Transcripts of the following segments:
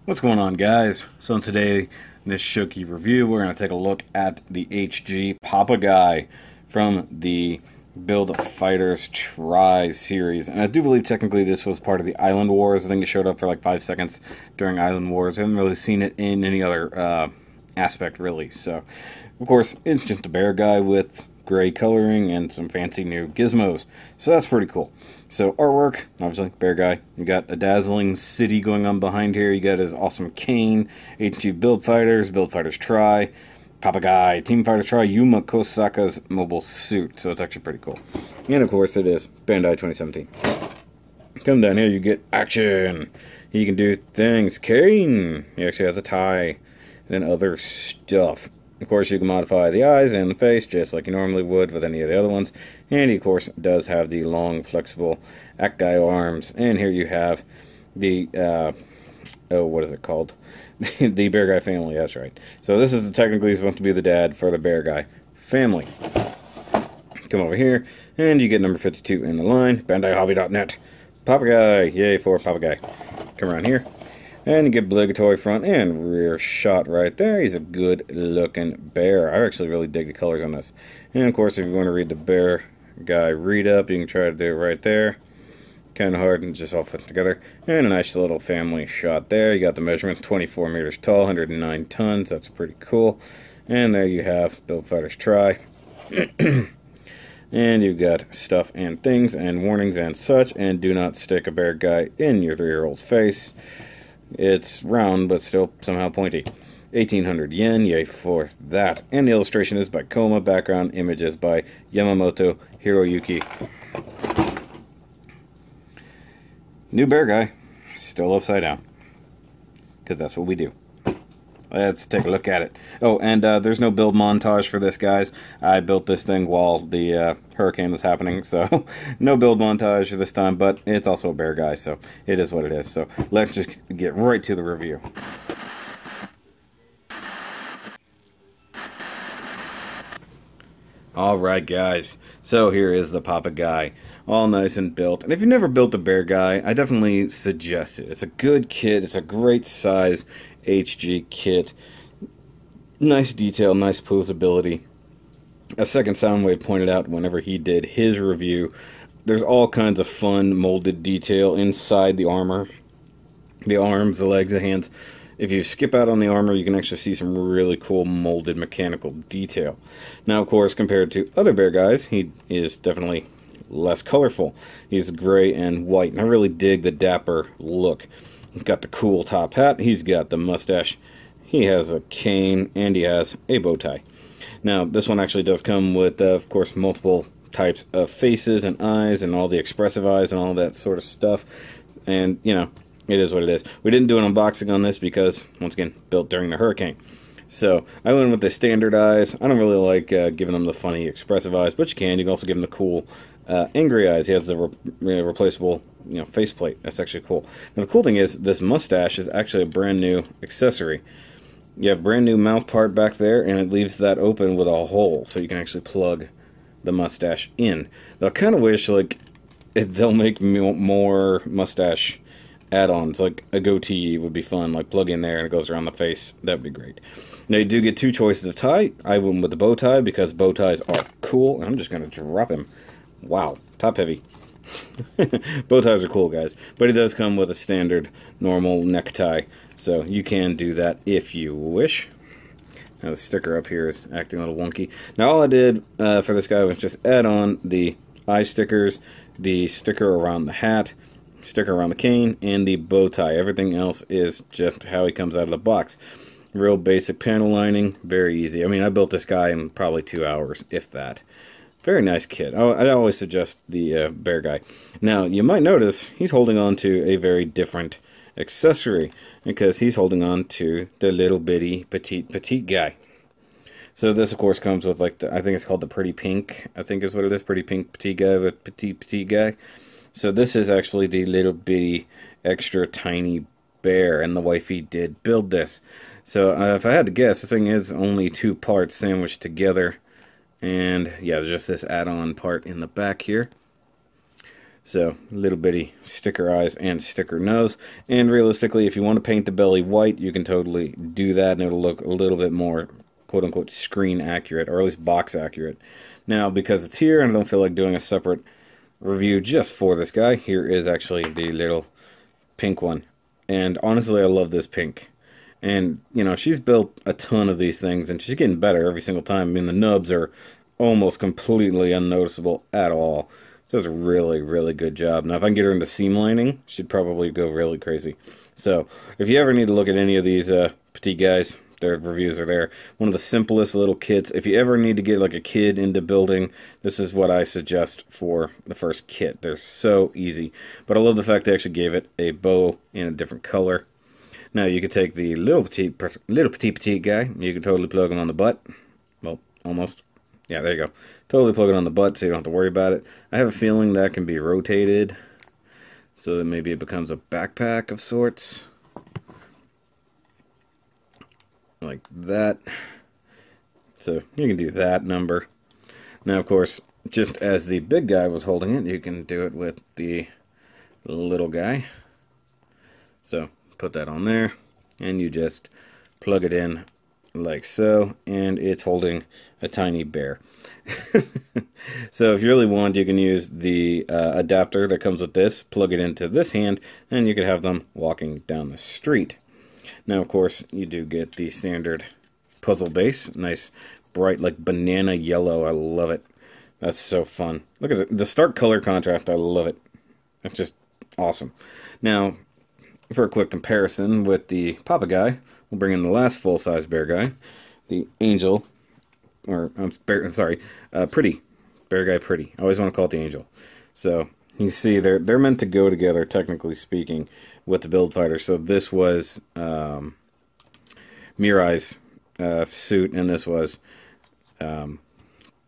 What's going on, guys? So today, in this SHOKY review, we're going to take a look at the HGBF from the Build Fighters Try series. And I do believe technically this was part of the Island Wars. I think it showed up for like 5 seconds during Island Wars. I haven't really seen it in any other aspect, really. So, of course, it's just a bear guy with gray coloring and some fancy new gizmos. So that's pretty cool. So artwork, obviously, bear guy. You got a dazzling city going on behind here. You got his awesome cane. HG Build Fighters Try, Papagui, Team Fighters Try, Yuma Kosaka's mobile suit. So it's actually pretty cool. And of course it is Bandai 2017. Come down here, you get action. He can do things. Cane. He actually has a tie. And then other stuff. Of course, you can modify the eyes and the face just like you normally would with any of the other ones. And he, of course, does have the long, flexible guy arms. And here you have the, what is it called? The Bear Guy family, that's right. So this is technically supposed to be the dad for the Bear Guy family. Come over here, and you get number 52 in the line, BandaiHobby.net. Papagui, yay for Papagui. Come around here. And you get obligatory front and rear shot right there. He's a good looking bear. I actually really dig the colors on this. And of course, if you want to read the Bear Guy read up, you can try to do it right there. Kind of hard and just all fit together. And a nice little family shot there. You got the measurement, 24 meters tall, 109 tons. That's pretty cool. And there you have Build Fighters Try. And you've got stuff and things and warnings and such. And do not stick a bear guy in your 3-year-old's face. It's round, but still somehow pointy. 1,800 yen, yay for that. And the illustration is by Koma, background images by Yamamoto Hiroyuki. New bear guy, still upside down. Because that's what we do. Let's take a look at it. Oh, and there's no build montage for this, guys. I built this thing while the hurricane was happening, so no build montage this time, but it's also a bear guy, so it is what it is. So let's just get right to the review. Alright, guys. So here is the Papagui. All nice and built. And if you've never built a bear guy, I definitely suggest it. It's a good kit. It's a great size HG kit. Nice detail, nice posability. A second Soundwave pointed out whenever he did his review, there's all kinds of fun molded detail inside the armor. The arms, the legs, the hands. If you skip out on the armor, you can actually see some really cool molded mechanical detail. Now, of course, compared to other bear guys, he is definitely less colorful. He's gray and white, and I really dig the dapper look. He's got the cool top hat, he's got the mustache, he has a cane, and he has a bow tie. Now, this one actually does come with, of course, multiple types of faces and eyes, and all the expressive eyes and all that sort of stuff. And, you know, it is what it is. We didn't do an unboxing on this because, once again, built during the hurricane. So, I went with the standard eyes. I don't really like giving them the funny expressive eyes, but you can. You can also give them the cool angry eyes. He has the replaceable, faceplate. That's actually cool. Now, the cool thing is, this mustache is actually a brand new accessory. You have a brand new mouth part back there, and it leaves that open with a hole, so you can actually plug the mustache in. Now, I kind of wish, like, they'll make more mustache add-ons, like a goatee would be fun, like plug in there and it goes around the face. That would be great. Now you do get 2 choices of tie. I went with the bow tie because bow ties are cool, and I'm just going to drop him. Wow, top heavy. Bow ties are cool, guys, but it does come with a standard normal necktie, so you can do that if you wish. Now the sticker up here is acting a little wonky. Now all I did for this guy was just add on the eye stickers, the sticker around the hat, sticker around the cane, and the bow tie. Everything else is just how he comes out of the box. Real basic panel lining, very easy. I mean, I built this guy in probably 2 hours, if that. Very nice kit. I always suggest the bear guy. Now, you might notice he's holding on to a very different accessory, because he's holding on to the little bitty petite guy. So this, of course, comes with, like, I think it's called the Pretty Pink, I think is what it is, Pretty Pink petite guy with petite guy. So this is actually the little bitty extra tiny bear, and the wifey did build this. So if I had to guess, this thing is only 2 parts sandwiched together. And yeah, there's just this add-on part in the back here. So, little bitty sticker eyes and sticker nose. And realistically, if you want to paint the belly white, you can totally do that, and it'll look a little bit more, quote-unquote, screen accurate, or at least box accurate. Now, because it's here, and I don't feel like doing a separate review just for this guy, here is actually the little pink one. And honestly, I love this pink. And, you know, she's built a ton of these things, and she's getting better every single time. I mean, the nubs are almost completely unnoticeable at all. She does a really, really good job. Now, if I can get her into seam lining, she'd probably go really crazy. So, if you ever need to look at any of these petite guys, their reviews are there. One of the simplest little kits. If you ever need to get like a kid into building, this is what I suggest for the first kit. They're so easy. But I love the fact they actually gave it a bow in a different color. Now, you could take the little petite guy. You can totally plug him on the butt. Well, almost. Yeah, there you go. Totally plug it on the butt so you don't have to worry about it. I have a feeling that can be rotated so that maybe it becomes a backpack of sorts. Like that. So, you can do that number. Now, of course, just as the big guy was holding it, you can do it with the little guy. So, put that on there, and you just plug it in like so, and it's holding a tiny bear. So if you really want, you can use the adapter that comes with this, plug it into this hand, and you can have them walking down the street. Now, of course, you do get the standard puzzle base, nice bright like banana yellow. I love it. That's so fun. Look at it. The stark color contrast, I love it. It's just awesome. Now, for a quick comparison with the Papa guy, we'll bring in the last full-size bear guy, the Angel, or I'm sorry, Pretty, bear guy Pretty. I always want to call it the Angel. So you see, they're meant to go together, technically speaking, with the build fighter. So this was Mirai's suit, and this was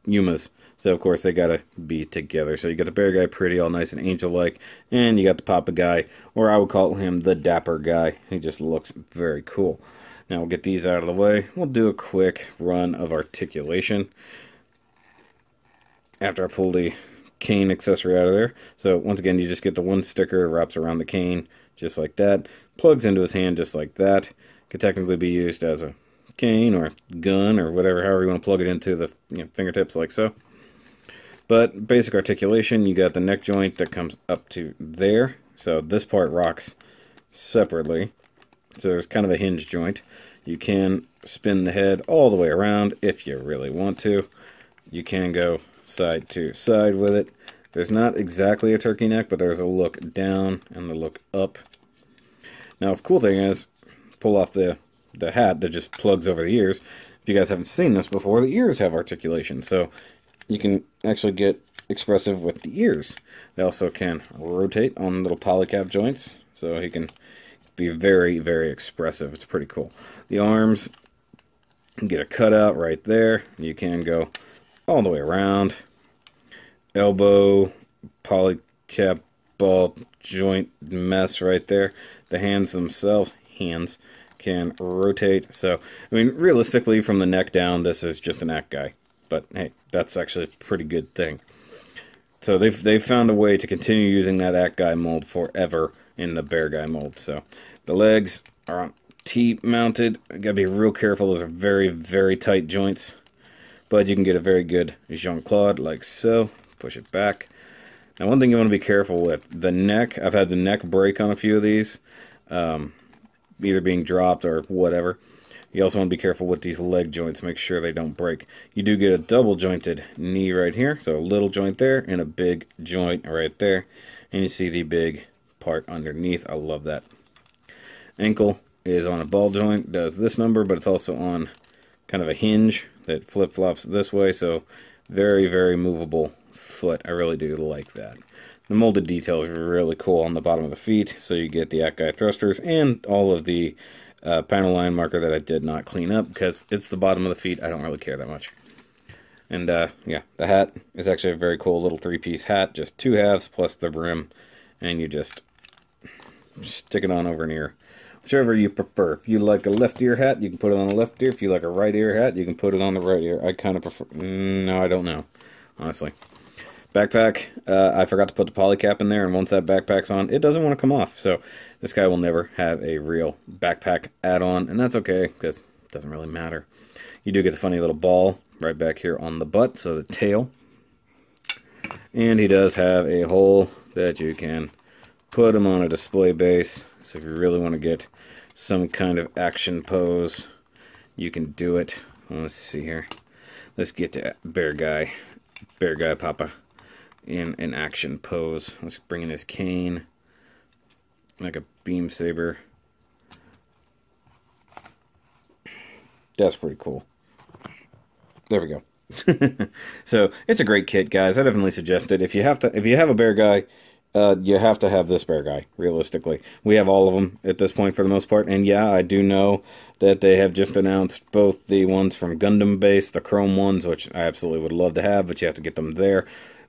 Yuma's. So, of course, they gotta be together. So, you got the bear guy Pretty, all nice and angel-like. And you got the Papa guy, or I would call him the dapper guy. He just looks very cool. Now, we'll get these out of the way. We'll do a quick run of articulation after I pull the cane accessory out of there. So, once again, you just get the one sticker, wraps around the cane, just like that. Plugs into his hand just like that. Could technically be used as a cane or gun or whatever, however you want to plug it into the fingertips, like so. But basic articulation, you got the neck joint that comes up to there. So this part rocks separately. So there's kind of a hinge joint. You can spin the head all the way around if you really want to. You can go side to side with it. There's not exactly a turkey neck, but there's a look down and the look up. Now, the cool thing is, pull off the hat that just plugs over the ears. If you guys haven't seen this before, the ears have articulation. So you can actually get expressive with the ears. They also can rotate on little polycap joints, so he can be very, very expressive. It's pretty cool. The arms, get a cutout right there. You can go all the way around. Elbow, polycap ball joint mess right there. The hands themselves, can rotate. So, I mean, realistically, from the neck down, this is just an neck guy. But hey, that's actually a pretty good thing. So they've found a way to continue using that act guy mold forever in the bear guy mold. So the legs are on T-mounted. You gotta be real careful. Those are very, very tight joints. But you can get a very good Jean-Claude like so. Push it back. Now, one thing you want to be careful with, the neck. I've had the neck break on a few of these, either being dropped or whatever. You also want to be careful with these leg joints. Make sure they don't break. You do get a double jointed knee right here. So a little joint there and a big joint right there. And you see the big part underneath. I love that. Ankle is on a ball joint. Does this number, but it's also on kind of a hinge that flip-flops this way. So very, very movable foot. I really do like that. The molded detail is really cool on the bottom of the feet. So you get the Act-Guy thrusters and all of the panel line marker that I did not clean up because it's the bottom of the feet. I don't really care that much. And yeah, the hat is actually a very cool little three-piece hat. Just two halves plus the brim. And you just stick it on over an ear. Whichever you prefer. If you like a left ear hat, you can put it on the left ear. If you like a right ear hat, you can put it on the right ear. I kind of prefer... no, I don't know, honestly. Backpack, I forgot to put the poly cap in there, and once that backpack's on, it doesn't want to come off. So this guy will never have a real backpack add-on, and that's okay, because it doesn't really matter. You do get the funny little ball right back here on the butt, so the tail. And he does have a hole that you can put him on a display base. So if you really want to get some kind of action pose, you can do it. Let's see here. Let's get to Bear Guy Papa in an action pose. Let's bring in his cane, like a beam saber. That's pretty cool. There we go. So it's a great kit, guys. I definitely suggest it. If you have a Bear Guy, you have to have this Bear Guy. Realistically, we have all of them at this point for the most part. And yeah, I do know that they have just announced both the ones from Gundam base, the Chrome ones, which I absolutely would love to have, but you have to get them there,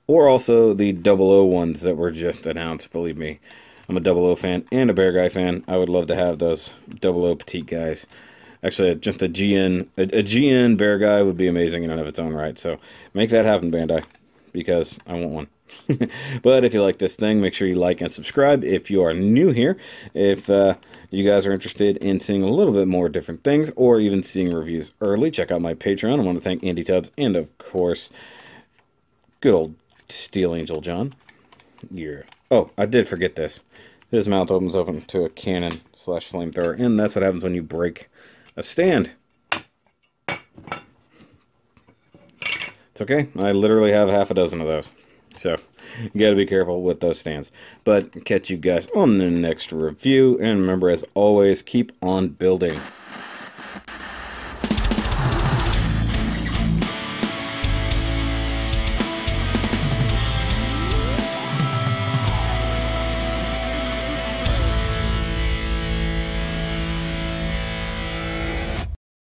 or also the 00 ones that were just announced. Believe me, I'm a 00 fan and a Bear Guy fan. I would love to have those 00 petite guys. Actually, just a GN Bear Guy would be amazing in and of its own right. So make that happen, Bandai, because I want one. But if you like this thing, make sure you like and subscribe if you are new here. If you guys are interested in seeing a little bit more different things, or even seeing reviews early, check out my Patreon. I want to thank Andy Tubbs and, of course, good old SteelAngelJohn. Yeah. Oh, I did forget this. His mouth opens open to a cannon / flamethrower, and that's what happens when you break a stand. It's okay. I literally have half a dozen of those. So, you gotta be careful with those stands. But catch you guys on the next review. And remember, as always, keep on building.